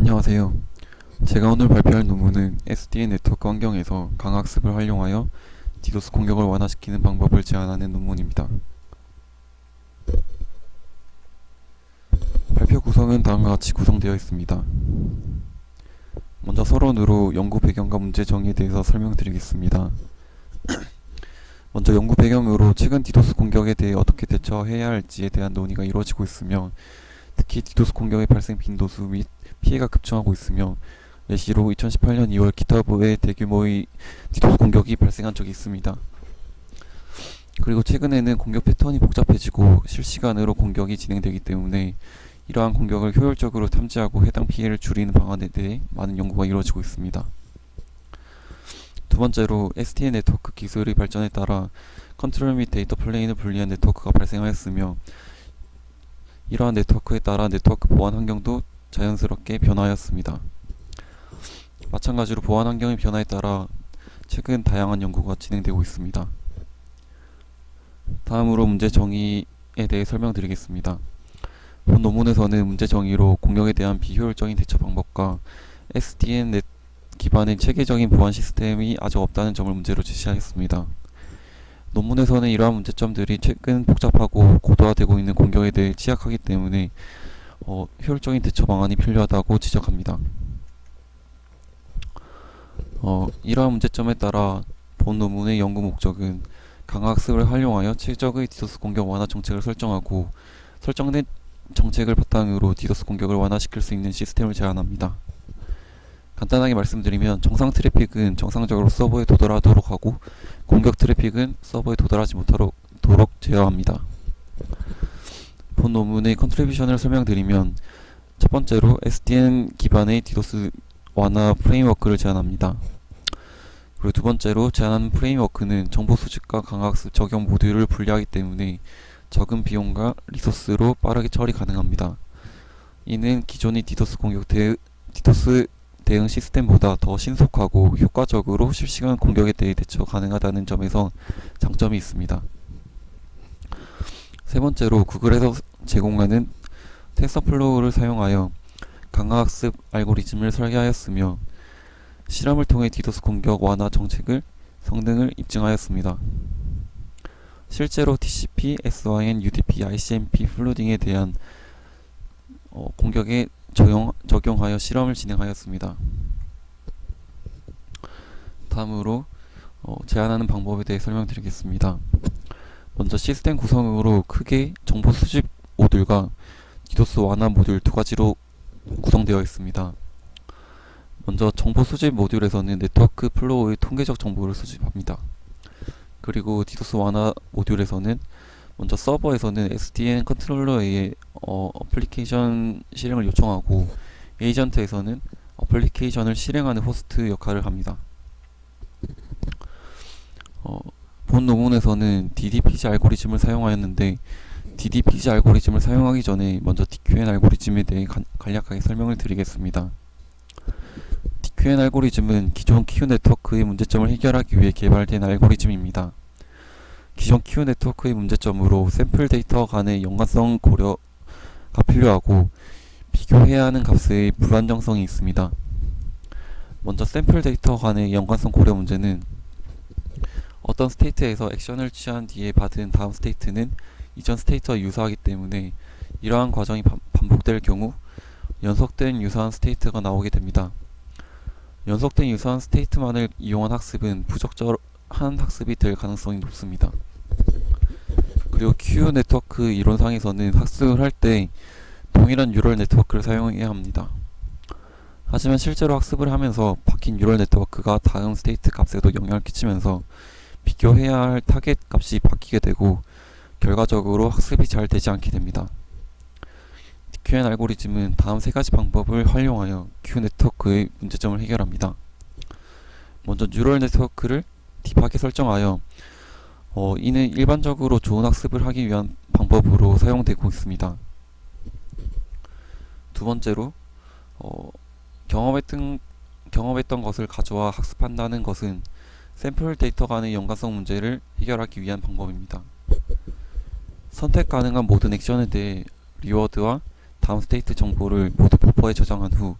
안녕하세요. 제가 오늘 발표할 논문은 SDN 네트워크 환경에서 강학습을 활용하여 디도스 공격을 완화시키는 방법을 제안하는 논문입니다. 발표 구성은 다음과 같이 구성되어 있습니다. 먼저 서론으로 연구 배경과 문제 정의에 대해서 설명드리겠습니다. 먼저 연구 배경으로 최근 디도스 공격에 대해 어떻게 대처해야 할지에 대한 논의가 이루어지고 있으며, 특히 디도스 공격의 발생 빈도수 및 피해가 급증하고 있으며, 예시로 2018년 2월 기타브에 대규모의 디도스 공격이 발생한 적이 있습니다. 그리고 최근에는 공격 패턴이 복잡해지고 실시간으로 공격이 진행되기 때문에 이러한 공격을 효율적으로 탐지하고 해당 피해를 줄이는 방안에 대해 많은 연구가 이루어지고 있습니다. 두 번째로 SDN 네트워크 기술의 발전에 따라 컨트롤 및 데이터 플레인을 분리한 네트워크가 발생하였으며, 이러한 네트워크에 따라 네트워크 보안 환경도 자연스럽게 변화하였습니다. 마찬가지로 보안 환경의 변화에 따라 최근 다양한 연구가 진행되고 있습니다. 다음으로 문제 정의에 대해 설명드리겠습니다. 본 논문에서는 문제 정의로 공격에 대한 비효율적인 대처 방법과 SDN 넷 기반의 체계적인 보안 시스템이 아직 없다는 점을 문제로 제시하였습니다. 논문에서는 이러한 문제점들이 최근 복잡하고 고도화되고 있는 공격에 대해 취약하기 때문에 효율적인 대처 방안이 필요하다고 지적합니다. 이러한 문제점에 따라 본 논문의 연구 목적은 강학습을 활용하여 최적의 디도스 공격 완화 정책을 설정하고, 설정된 정책을 바탕으로 디도스 공격을 완화시킬 수 있는 시스템을 제안합니다. 간단하게 말씀드리면, 정상 트래픽은 정상적으로 서버에 도달하도록 하고, 공격 트래픽은 서버에 도달하지 못하도록 제어합니다. 본 논문의 컨트리뷰션을 설명드리면, 첫 번째로 SDN 기반의 디도스 완화 프레임워크를 제안합니다. 그리고 두 번째로 제안하는 프레임워크는 정보 수집과 강학습 적용 모듈을 분리하기 때문에 적은 비용과 리소스로 빠르게 처리 가능합니다. 이는 기존의 디도스 대응 시스템보다 더 신속하고 효과적으로 실시간 공격에 대해 대처 가능하다는 점에서 장점이 있습니다. 세 번째로 구글에서 제공하는 텐서플로우를 사용하여 강학습 알고리즘을 설계하였으며, 실험을 통해 디도스 공격 완화 정책을 성능을 입증하였습니다. 실제로 TCP, SYN, UDP, ICMP 플루딩에 대한 공격에 적용하여 실험을 진행하였습니다. 다음으로 제안하는 방법에 대해 설명드리겠습니다. 먼저 시스템 구성으로 크게 정보 수집 모듈과 디도스 완화 모듈 두 가지로 구성되어 있습니다. 먼저 정보 수집 모듈에서는 네트워크 플로우의 통계적 정보를 수집합니다. 그리고 디도스 완화 모듈에서는 먼저 서버에서는 SDN 컨트롤러에 어플리케이션 실행을 요청하고, 에이전트에서는 어플리케이션을 실행하는 호스트 역할을 합니다. 본 논문에서는 DDPG 알고리즘을 사용하였는데, DDPG 알고리즘을 사용하기 전에 먼저 DQN 알고리즘에 대해 간략하게 설명을 드리겠습니다. DQN 알고리즘은 기존 Q 네트워크의 문제점을 해결하기 위해 개발된 알고리즘입니다. 기존 Q 네트워크의 문제점으로 샘플 데이터 간의 연관성 고려가 필요하고, 비교해야 하는 값의 불안정성이 있습니다. 먼저 샘플 데이터 간의 연관성 고려 문제는 어떤 스테이트에서 액션을 취한 뒤에 받은 다음 스테이트는 이전 스테이트와 유사하기 때문에 이러한 과정이 반복될 경우 연속된 유사한 스테이트가 나오게 됩니다. 연속된 유사한 스테이트만을 이용한 학습은 부적절한 학습이 될 가능성이 높습니다. 그리고 Q 네트워크 이론상에서는 학습을 할 때 동일한 뉴럴 네트워크를 사용해야 합니다. 하지만 실제로 학습을 하면서 바뀐 뉴럴 네트워크가 다음 스테이트 값에도 영향을 끼치면서 비교해야 할 타겟 값이 바뀌게 되고, 결과적으로 학습이 잘 되지 않게 됩니다. DQN 알고리즘은 다음 세 가지 방법을 활용하여 Q 네트워크의 문제점을 해결합니다. 먼저 뉴럴 네트워크를 딥하게 설정하여 이는 일반적으로 좋은 학습을 하기 위한 방법으로 사용되고 있습니다. 두 번째로 경험했던 것을 가져와 학습한다는 것은 샘플 데이터 간의 연관성 문제를 해결하기 위한 방법입니다. 선택 가능한 모든 액션에 대해 리워드와 다음 스테이트 정보를 모두 버퍼에 저장한 후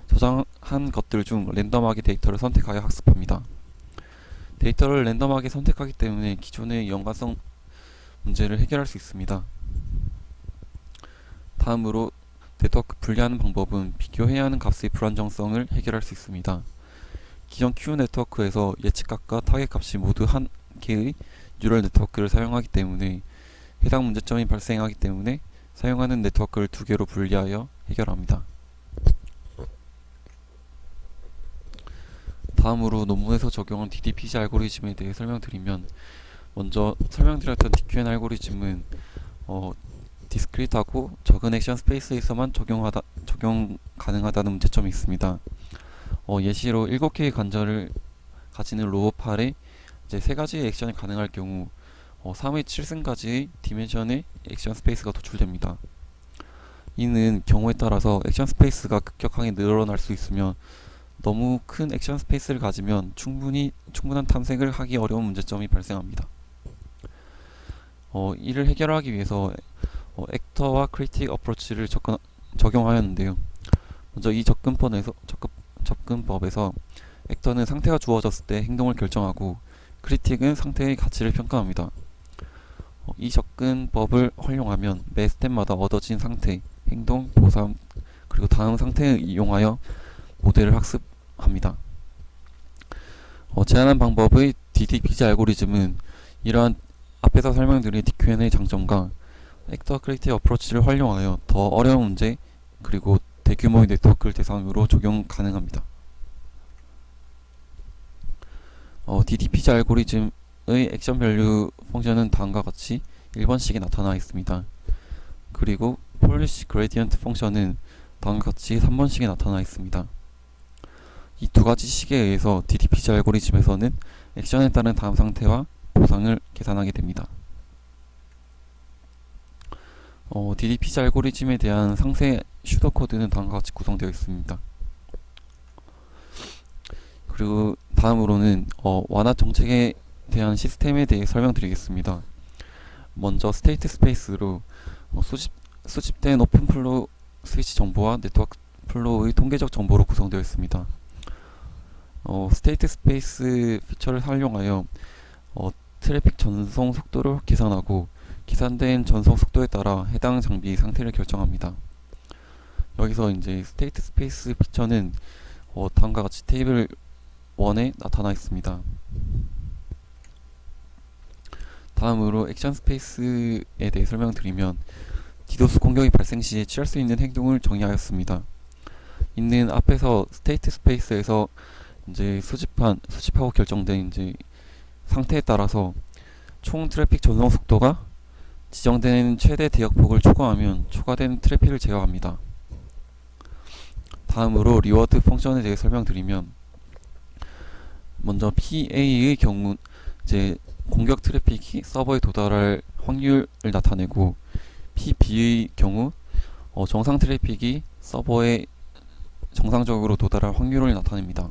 저장한 것들 중 랜덤하게 데이터를 선택하여 학습합니다. 데이터를 랜덤하게 선택하기 때문에 기존의 연관성 문제를 해결할 수 있습니다. 다음으로 네트워크 분리하는 방법은 비교해야 하는 값의 불안정성을 해결할 수 있습니다. 기존 Q 네트워크에서 예측값과 타겟값이 모두 한 개의 뉴럴 네트워크를 사용하기 때문에 해당 문제점이 발생하기 때문에 사용하는 네트워크를 두 개로 분리하여 해결합니다. 다음으로 논문에서 적용한 DDPG 알고리즘에 대해 설명드리면, 먼저 설명드렸던 DQN 알고리즘은 디스크리트하고 적은 액션 스페이스에서만 적용 가능하다는 문제점이 있습니다. 예시로 7개의 관절을 가지는 로봇 팔에 이제 3가지의 액션이 가능할 경우 3의 7승까지의 디멘션의 액션 스페이스가 도출됩니다. 이는 경우에 따라서 액션 스페이스가 급격하게 늘어날 수 있으며, 너무 큰 액션 스페이스를 가지면 충분한 탐색을 하기 어려운 문제점이 발생합니다. 이를 해결하기 위해서 액터와 크리틱 어프로치를 적용하였는데요. 먼저 이 접근법에서 액터는 상태가 주어졌을 때 행동을 결정하고, 크리틱은 상태의 가치를 평가합니다. 이 접근법을 활용하면 매 스텝마다 얻어진 상태, 행동, 보상, 그리고 다음 상태를 이용하여 모델을 학습합니다. 제안한 방법의 DDPG 알고리즘은 이러한 앞에서 설명드린 DQN의 장점과 액터 크리틱 어프로치를 활용하여 더 어려운 문제, 그리고 대규모의 네트워크를 대상으로 적용 가능합니다. DDPG 알고리즘의 액션 밸류 펑션은 다음과 같이 1번씩이 나타나 있습니다. 그리고 폴리시 그레디언트 펑션은 다음과 같이 3번씩이 나타나 있습니다. 이 두 가지 식에 의해서 DDPG 알고리즘에서는 액션에 따른 다음 상태와 보상을 계산하게 됩니다. DDPG 알고리즘에 대한 상세 슈도 코드는 다음과 같이 구성되어 있습니다. 그리고 다음으로는 완화 정책에 대한 시스템에 대해 설명드리겠습니다. 먼저 스테이트 스페이스로 수집된 오픈 플로우 스위치 정보와 네트워크 플로우의 통계적 정보로 구성되어 있습니다. 스테이트 스페이스 피처를 활용하여 트래픽 전송 속도를 계산하고, 계산된 전송 속도에 따라 해당 장비의 상태를 결정합니다. 여기서 이제 스테이트 스페이스 피처는 다음과 같이 테이블 1에 나타나 있습니다. 다음으로 액션 스페이스에 대해 설명드리면, 디도스 공격이 발생 시에 취할 수 있는 행동을 정의하였습니다. 이는 앞에서 스테이트 스페이스에서 이제 수집하고 결정된 이제 상태에 따라서 총 트래픽 전송 속도가 지정된 최대 대역폭을 초과하면 초과된 트래픽을 제어합니다. 다음으로 리워드 펑션에 대해 설명드리면, 먼저 PA의 경우 이제 공격 트래픽이 서버에 도달할 확률을 나타내고, PB의 경우 정상 트래픽이 서버에 정상적으로 도달할 확률을 나타냅니다.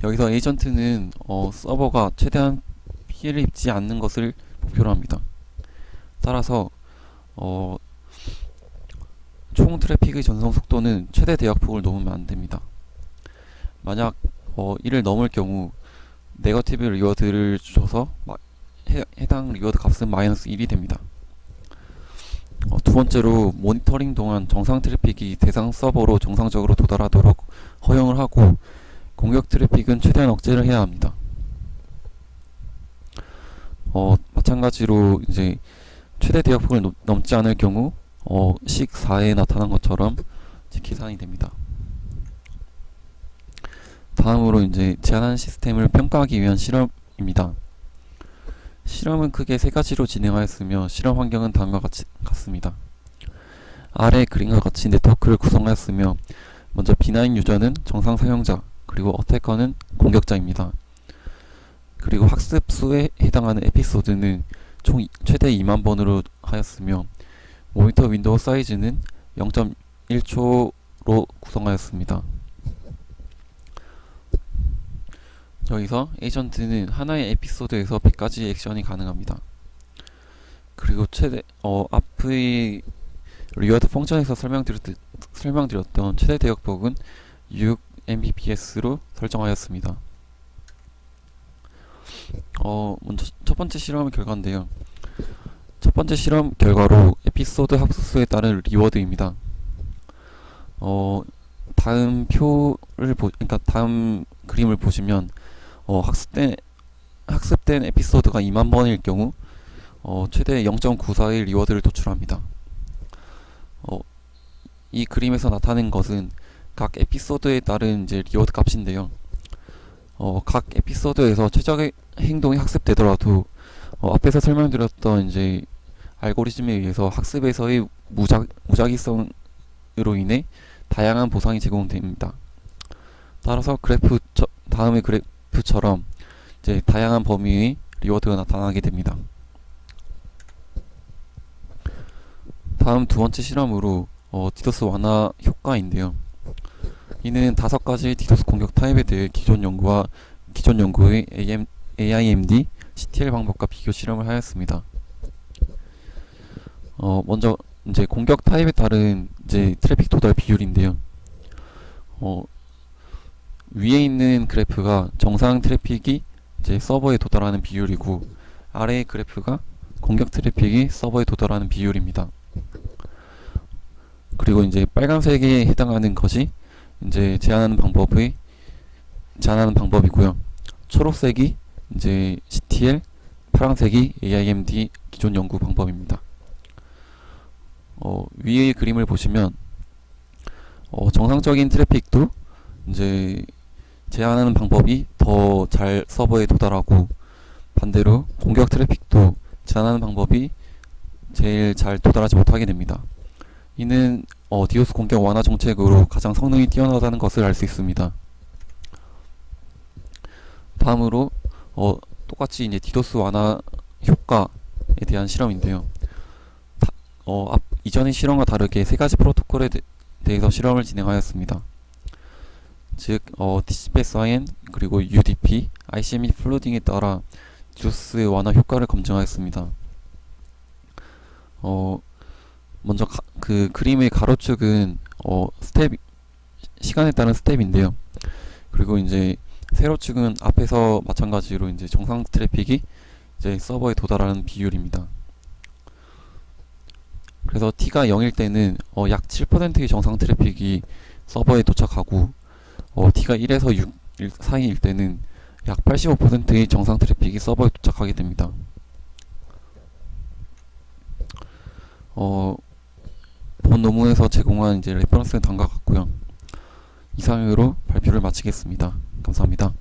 여기서 에이전트는 서버가 최대한 피해를 입지 않는 것을 목표로 합니다. 따라서 총 트래픽의 전송 속도는 최대 대역폭을 넘으면 안됩니다. 만약 이를 넘을 경우 네거티브 리워드를 줘서 해당 리워드 값은 마이너스 1이 됩니다. 두 번째로 모니터링 동안 정상 트래픽이 대상 서버로 정상적으로 도달하도록 허용을 하고, 공격 트래픽은 최대한 억제를 해야 합니다. 마찬가지로 이제 최대 대역폭을 넘지 않을 경우 식 4에 나타난 것처럼 이제 계산이 됩니다. 다음으로 이제 제안한 시스템을 평가하기 위한 실험입니다. 실험은 크게 3가지로 진행하였으며, 실험 환경은 다음과 같습니다. 아래 그림과 같이 네트워크를 구성하였으며, 먼저 비나인 유저는 정상 사용자, 그리고 어태커는 공격자입니다. 그리고 학습 수에 해당하는 에피소드는 총 최대 2만 번으로 하였으며, 모니터 윈도우 사이즈는 0.1초로 구성하였습니다. 여기서 에이전트는 하나의 에피소드에서 100가지 액션이 가능합니다. 그리고 앞의 리워드 펑션에서 설명드렸듯이 설명드렸던 최대 대역폭은 6 Mbps로 설정하였습니다. 먼저 첫 번째 실험 결과인데요. 첫 번째 실험 결과로 에피소드 합수수에 따른 리워드입니다. 그러니까 다음 그림을 보시면 학습된 에피소드가 2만 번일 경우 최대 0.94의 리워드를 도출합니다. 이 그림에서 나타낸 것은 각 에피소드에 따른 이제 리워드 값인데요. 각 에피소드에서 최적의 행동이 학습되더라도 앞에서 설명드렸던 이제 알고리즘에 의해서 학습에서의 무작위성으로 인해 다양한 보상이 제공됩니다. 따라서 다음의 그래프처럼 이제 다양한 범위의 리워드가 나타나게 됩니다. 다음 두 번째 실험으로 디도스 완화 효과인데요. 이는 5가지 디도스 공격 타입에 대해 기존 연구의 AIMD, CTL 방법과 비교 실험을 하였습니다. 먼저 이제 공격 타입에 따른 이제 트래픽 도달 비율인데요. 위에 있는 그래프가 정상 트래픽이 이제 서버에 도달하는 비율이고, 아래의 그래프가 공격 트래픽이 서버에 도달하는 비율입니다. 그리고 이제 빨간색에 해당하는 것이 이제 제한하는 방법이고요. 초록색이 이제 CTL, 파란색이 AIMD 기존 연구 방법입니다. 위의 그림을 보시면 정상적인 트래픽도 이제 제한하는 방법이 더 잘 서버에 도달하고, 반대로 공격 트래픽도 제한하는 방법이 제일 잘 도달하지 못하게 됩니다. 이는 디도스 공격 완화 정책으로 가장 성능이 뛰어나다는 것을 알 수 있습니다. 다음으로 똑같이 이제 디도스 완화 효과에 대한 실험인데요. 이전의 실험과 다르게 3가지 프로토콜에 대해서 실험을 진행하였습니다. 즉, TCP/SIN, 그리고 UDP, ICMP 플로딩에 따라 디도스 완화 효과를 검증하였습니다. 먼저 그 그림의 가로축은 시간에 따른 스텝인데요. 그리고 이제 세로축은 앞에서 마찬가지로 이제 정상 트래픽이 이제 서버에 도달하는 비율입니다. 그래서 t가 0일 때는 약 7%의 정상 트래픽이 서버에 도착하고, t가 1에서 6 사이일 때는 약 85%의 정상 트래픽이 서버에 도착하게 됩니다. 본 논문에서 제공한 이제 레퍼런스는 다음과 같고요. 이상으로 발표를 마치겠습니다. 감사합니다.